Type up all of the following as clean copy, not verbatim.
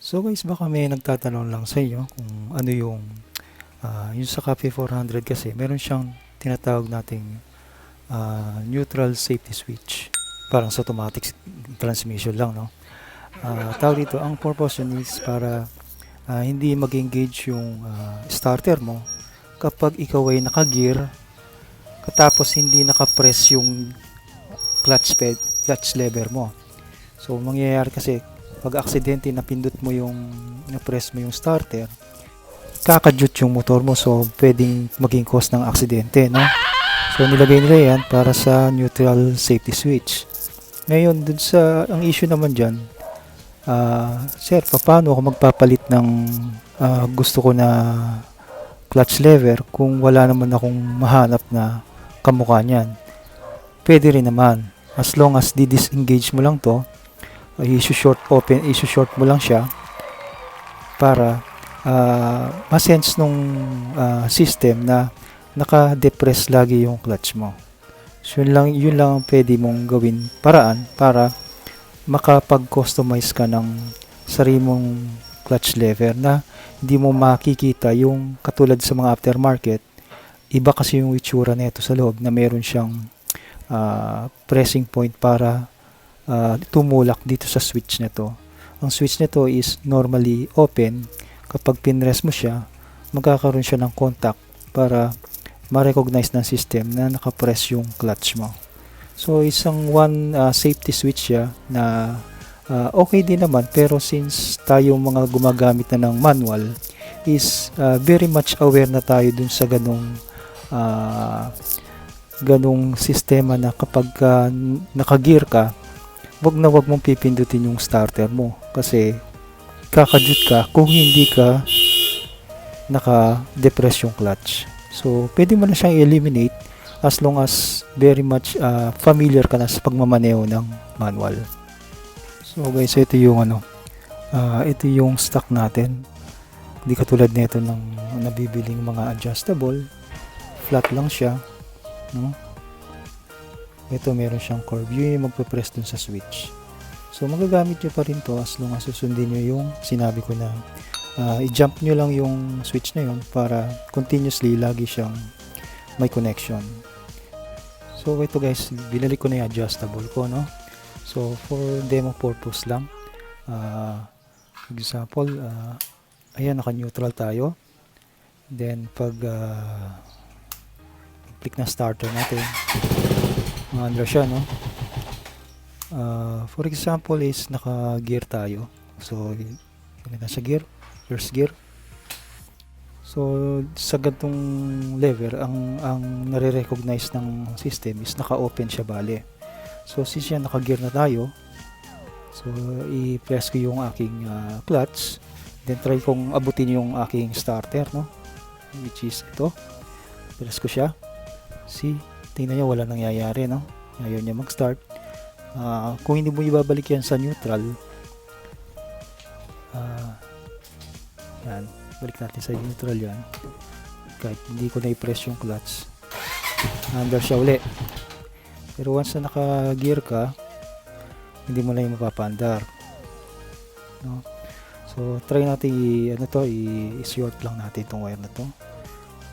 So guys, baka may nagtatanong lang sa inyo kung ano yung sa Cafe 400 kasi meron siyang tinatawag nating neutral safety switch. Parang sa automatic transmission lang, no? Tawag dito, ang purpose yun is para hindi mag-engage yung starter mo kapag ikaw ay naka-gear katapos hindi naka-press yung clutch lever mo. So mangyayari kasi pag aksidente napindot mo na-press mo yung starter, kakadyot yung motor mo, so pwedeng maging cause ng aksidente, no? So nilagay nila yan para sa neutral safety switch. Ngayon dun sa ang issue naman dyan, sir, paano ako magpapalit ng gusto ko na clutch lever kung wala naman akong mahanap na kamukha niyan? Pwede rin naman, as long as di-disengage mo lang to, issue short mo lang siya para ma-sense nung system na naka-depress lagi yung clutch mo. So yun lang ang pwede mong gawin paraan para makapag-customize ka ng sarili mong clutch lever na hindi mo makikita yung katulad sa mga aftermarket. Iba kasi yung itsura nito sa loob na meron siyang pressing point para tumulak dito sa switch nito. Ang switch nito is normally open. Kapag pinress mo siya, magkakaroon siya ng contact para ma-recognize ng system na nakapress yung clutch mo. So isang safety switch siya na okay din naman, pero since tayo mga gumagamit na ng manual is very much aware na tayo dun sa ganong sistema na kapag naka-gear ka, wag mong pipindutin yung starter mo kasi kakadyot ka kung hindi ka naka-depress yung clutch. So pwede mo na siyang eliminate as long as very much familiar ka na sa pagmamaneho ng manual. So guys, ito yung stock natin. Hindi katulad nito ng nabibiling mga adjustable. Flat lang siya, no? Ito meron siyang curve, yun yung magpe-press dun sa switch. So magagamit nyo pa rin to as long as susundin nyo yung sinabi ko na i-jump nyo lang yung switch na yun para continuously lagi siyang may connection. So ito guys, binalik ko na yung adjustable ko, no? So for demo purpose lang, example, ayan, naka-neutral tayo. Then pag click na starter natin, under siya, no? For example is naka-gear tayo. So nasa gear, first gear. So sa gantong lever, ang nare-recognize ng system is naka-open siya, bale. So since yan naka-gear na tayo, so i-press ko yung aking clutch, then try kong abutin yung aking starter, no? Which is ito. Press ko siya. See, tingnan nyo, wala nangyayari, no? Ayaw niya mag-start. Kung hindi mo ibabalik yan sa neutral, yan, balik natin sa neutral yan. Kahit hindi ko na i-press yung clutch, under siya uli. Pero once na naka-gear ka, hindi mo na yung mapapandar, no? So try natin i-short lang natin itong wire na to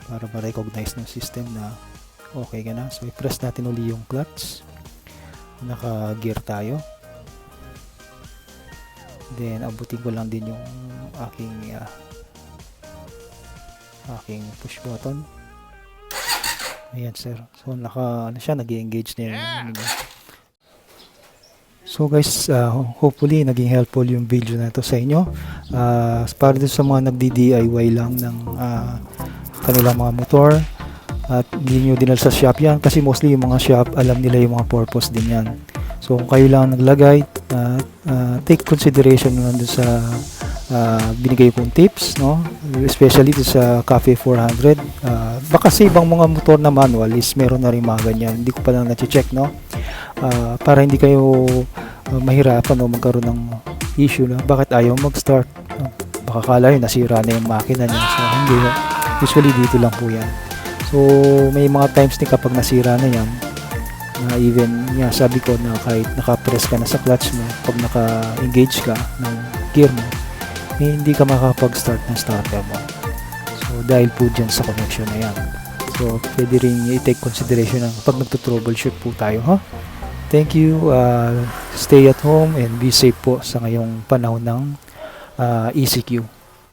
para ma-recognize ng system na okay ka na. So i-press natin uli yung clutch, naka-gear tayo, then abutin ko lang din yung aking push button. Ayan sir, so nag-engage na yun. So guys, hopefully naging helpful yung video na ito sa inyo, para din sa mga nagdi-DIY lang ng kanilang mga motor at hindi nyo dinal sa shop yan, kasi mostly yung mga shop alam nila yung mga purpose din yan. So kung kayo lang naglagay, take consideration na dun sa binigay kong tips, no? Especially dun sa Cafe 400. Baka sa ibang mga motor na manual is meron na rin mga ganyan, hindi ko pa lang na-check, no? Para hindi kayo mahirapan o magkaroon ng issue na bakit ayaw mag-start, no? Baka kala yun nasira na yung makina niya. So hindi, usually dito lang po yan. So may mga times din kapag nasira na yan, na even nga sabi ko na kahit naka-press ka na sa clutch mo, pag naka-engage ka ng gear mo, hindi ka makakapag-start ng starter mo. So dahil po dyan sa connection na yan. So pwede rin i-take consideration ng pag nagto-troubleshoot po tayo, ha? Thank you. Stay at home and be safe po sa ngayong panahon ng ECQ.